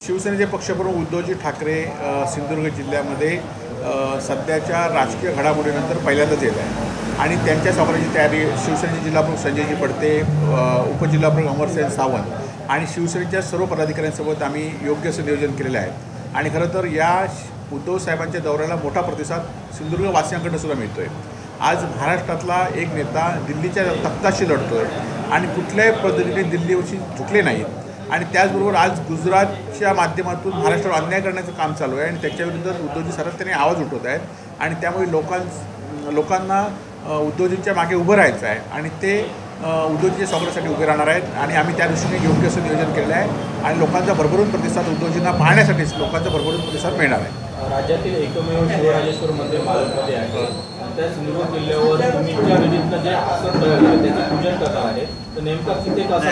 शिवसेनेचे पक्षप्रमुख उद्धवजी ठाकरे सिंधुदुर्ग जिल्ह्यामध्ये सध्याच्या राजकीय घडामोडीनंतर पहिल्यांदाच येत आहे आणि त्यांच्या स्वागताची तयारी शिवसेनेचे जिल्हाप्रमुख संजयजी पडते, उपजिल्हाप्रमुख अमरसेन सावंत आणि शिवसेनेच्या सर्व पदाधिकाऱ्यांसोबत आम्ही योग्य असं नियोजन केलेलं आहे। आणि खरं तर या उद्धव साहेबांच्या दौऱ्याला मोठा प्रतिसाद सिंधुदुर्ग वासियांकडून सुद्धा मिळतो आहे। आज महाराष्ट्रातला एक नेता दिल्लीच्या तख्ताशी लढतो आहे आणि कुठल्याही पद्धतीने दिल्लीवरची झुकले नाहीत आणि त्याचबरोबर आज गुजरातच्या माध्यमातून महाराष्ट्रावर अन्याय करण्याचं काम चालू आहे आणि त्याच्याविरुद्ध उद्धवजी सातत्याने आवाज उठवत आहेत आणि त्यामुळे लोकांना उद्धवजींच्या मागे उभं राहायचं आहे आणि ते उद्धवजीच्या स्वागतासाठी उभे राहणार आहेत आणि आम्ही त्या दृष्टीने योग्य असं नियोजन केलं आहे आणि लोकांचा भरभरून प्रतिसाद उद्धवजींना पाहण्यासाठीच लोकांचा भरभरून प्रतिसाद मिळणार आहे। राज्यातील एकमेव शिवराजेश्वर मंदिर मालवणमध्ये आहे, त्या सिंधुदुर्ग किल्ल्यावर तुमच्या विधीतनं जे आसन तयार केलं त्याचं पूजन करणार आहे, तर नेमकं किती तास?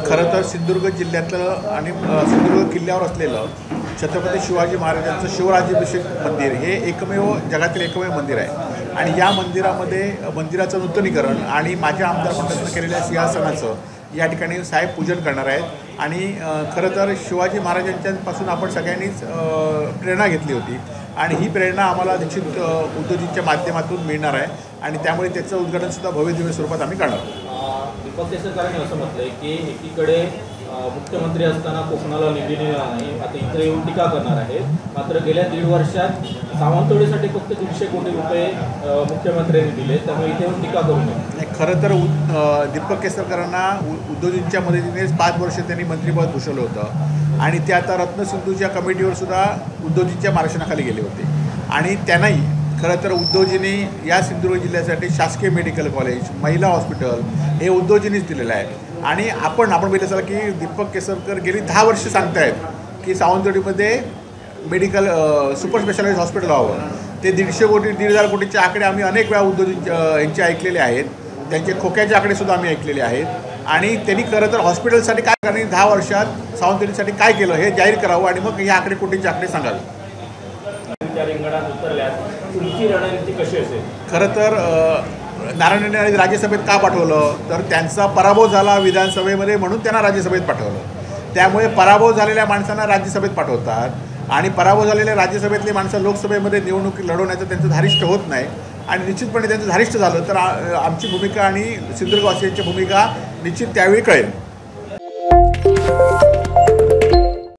खरं तर सिंधुदुर्ग जिल्ह्यातलं आणि सिंधुदुर्ग किल्ल्यावर असलेलं छत्रपती शिवाजी महाराजांचं शिवराज्याभिषेक मंदिर हे जगातील एकमेव मंदिर आहे आणि या मंदिराचं नूतनीकरण आणि माझ्या आमदार मंडळानं केलेल्या सिंहासनाचं या ठिकाणी साहेब पूजन करणार आहेत आणि खरं तर शिवाजी महाराजांच्यापासून आपण सगळ्यांनीच प्रेरणा घेतली होती आणि ही प्रेरणा आम्हाला निश्चित उद्धवजींच्या माध्यमातून मिळणार आहे आणि त्यामुळे त्याचं उद्घाटनसुद्धा भव्यदिव्य स्वरूपात आम्ही करणार आहोत। दीपक केसरकरांनी असं म्हटलं आहे की एकीकडे मुख्यमंत्री असताना कोकणाला निधी दिला नाही, आता इथे येऊन टीका करणार आहेत, मात्र गेल्या 1.5 वर्षात सावंतवाडीसाठी फक्त 150 कोटी रुपये मुख्यमंत्र्यांनी दिले, त्यामुळे इथे येऊन टीका करू नये। खरं तर दीपक केसरकरांना उद्धवजींच्या मदतीनेच 5 वर्ष त्यांनी मंत्रिपद भूषवलं होतं आणि ते आता रत्नसिंधूच्या कमिटीवर सुद्धा उद्धवजींच्या मार्गदर्शनाखाली गेले होते आणि त्यांनाही खरं तर उद्धवजींनी या सिंधुदुर्ग जिल्ह्यासाठी शासकीय मेडिकल कॉलेज, महिला हॉस्पिटल हे उद्धवजींनीच दिलेलं आहे आणि आपण बघितलं असाल की दीपक केसरकर गेली 10 वर्ष सांगतायत की सावंतवाडीमध्ये मेडिकल सुपर स्पेशालिस्ट हॉस्पिटल व्हावं। ते 150 कोटी 1,500 कोटीचे आकडे आम्ही अनेक वेळा उद्धवजी यांचे ऐकलेले आहेत, त्यांचे खोक्याचे आकडेसुद्धा आम्ही ऐकलेले आहेत आणि त्यांनी खरं तर हॉस्पिटलसाठी काय करणे 10 वर्षात सावंतवाडीसाठी काय केलं हे जाहीर करावं आणि मग हे आकडे कोटींचे आकडे सांगावे। रिंगणात उतरल्यास तुमची रणनीती कशी असेल? खरं तर नारायण राज्यसभेत का पाठवलं तर त्यांचा पराभव झाला विधानसभेमध्ये म्हणून त्यांना राज्यसभेत पाठवलं, त्यामुळे पराभव झालेल्या माणसांना राज्यसभेत पाठवतात आणि पराभव झालेल्या राज्यसभेतली माणसं लोकसभेमध्ये निवडणूक लढवण्याचं त्यांचं धारिष्ट होत नाही आणि निश्चितपणे त्यांचं धारिष्ट झालं तर आमची भूमिका आणि सिंधुदुर्गवासियांची भूमिका निश्चित त्यावेळी कळेल।